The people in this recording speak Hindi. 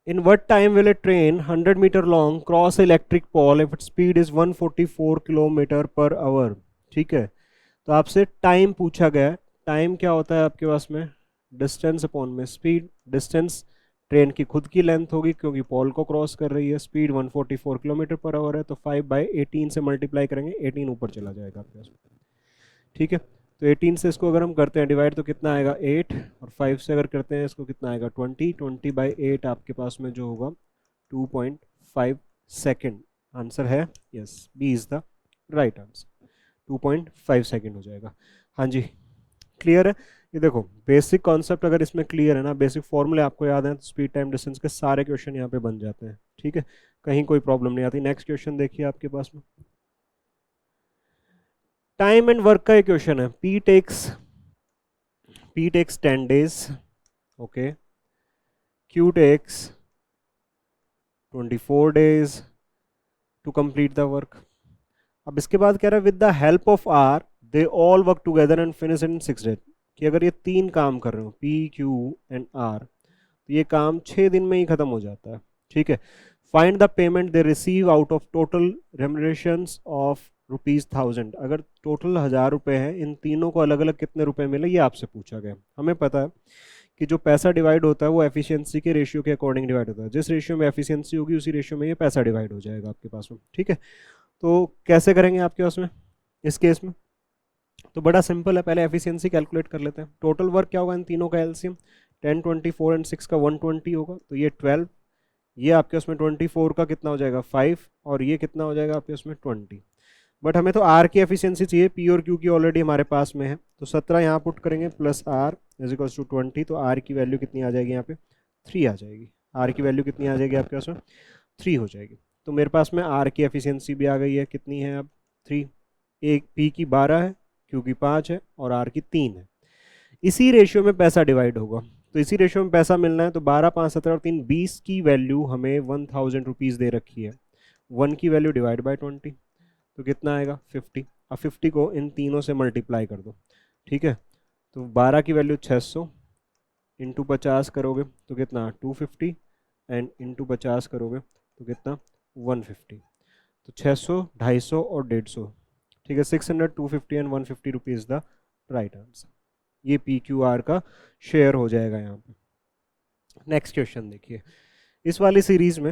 In what time will a train 100 metre long cross electric pole if it speed is 144 kilometre per hour. ठीक है, तो आपसे टाइम पूछा गया है। टाइम क्या होता है आपके पास में, डिस्टेंस अपॉन में स्पीड। डिस्टेंस ट्रेन की खुद की लेंथ होगी क्योंकि पॉल को क्रॉस कर रही है, स्पीड 144 किलोमीटर पर आवर है, तो 5/18 से मल्टीप्लाई करेंगे, 18 ऊपर चला जाएगा आपके पास में। ठीक है, तो 18 से इसको अगर हम करते हैं डिवाइड तो कितना आएगा 8, और 5 से अगर करते हैं इसको कितना आएगा 20, 20/8 आपके पास में जो होगा 2.5 सेकेंड। आंसर है yes, B is the right answer, 2.5 second हो जाएगा। हाँ जी, क्लियर है। ये देखो बेसिक कॉन्सेप्ट अगर इसमें क्लियर है ना, बेसिक फॉर्मूले आपको याद है तो स्पीड टाइम डिस्टेंस के सारे क्वेश्चन यहाँ पे बन जाते हैं। ठीक है, कहीं कोई प्रॉब्लम नहीं आती। नेक्स्ट क्वेश्चन देखिए आपके पास में, टाइम एंड वर्क का एक क्वेश्चन है। P takes 10 days, okay, Q takes 24 days to complete the work। अब इसके बाद कह रहा है with the help of are they all work together and finish in 6 days. कि अगर ये तीन काम कर रहे हो P Q एंड R तो ये काम 6 दिन में ही खत्म हो जाता है। ठीक है, find the payment they receive out of total remunerations of ₹1000। अगर टोटल 1000 रुपये है, इन तीनों को अलग अलग कितने रुपए मिले ये आपसे पूछा गया। हमें पता है कि जो पैसा डिवाइड होता है वो एफिशिएंसी के रेशियो के अकॉर्डिंग डिवाइड होता है। जिस रेशियो में एफिशिएंसी होगी उसी रेशियो में ये पैसा डिवाइड हो जाएगा आपके पास में। ठीक है, तो कैसे करेंगे आपके पास में इस केस में, तो बड़ा सिंपल है। पहले एफिशिएंसी कैलकुलेट कर लेते हैं। टोटल वर्क क्या होगा इन तीनों का एलसीएम, 10, 24 एंड 6 का 120 होगा, तो ये 12, ये आपके उसमें 24 का कितना हो जाएगा 5, और ये कितना हो जाएगा आपके उसमें 20। बट हमें तो आर की एफिशिएंसी चाहिए, पी और क्यू की ऑलरेडी हमारे पास में है, तो 17 यहाँ पुट करेंगे plus R is equals to 20, तो आर की वैल्यू कितनी आ जाएगी यहाँ पे 3 आ जाएगी। आर की वैल्यू कितनी आ जाएगी आपके पास में 3 हो जाएगी। तो मेरे पास में आर की एफिशिएंसी भी आ गई है, कितनी है अब 3। एक पी की 12 है, क्यू की 5 है और आर की 3 है। इसी रेशियो में पैसा डिवाइड होगा, तो इसी रेशियो में पैसा मिलना है, तो 12, 5, 17 और 3 20 की वैल्यू हमें 1000 रुपीज़ दे रखी है। 1 की वैल्यू डिवाइड बाय 20 तो कितना आएगा 50। अब 50 को इन तीनों से मल्टीप्लाई कर दो। ठीक है, तो 12 की वैल्यू 600 इंटू 50 करोगे तो कितना 250, एंड इंटू 50 करोगे तो कितना 150। तो 600, 250 और 150। ठीक है, 600, 250 and 150 rupees the right answer. ये पी क्यू आर का शेयर हो जाएगा यहाँ पे। नेक्स्ट क्वेश्चन देखिए, इस वाली सीरीज में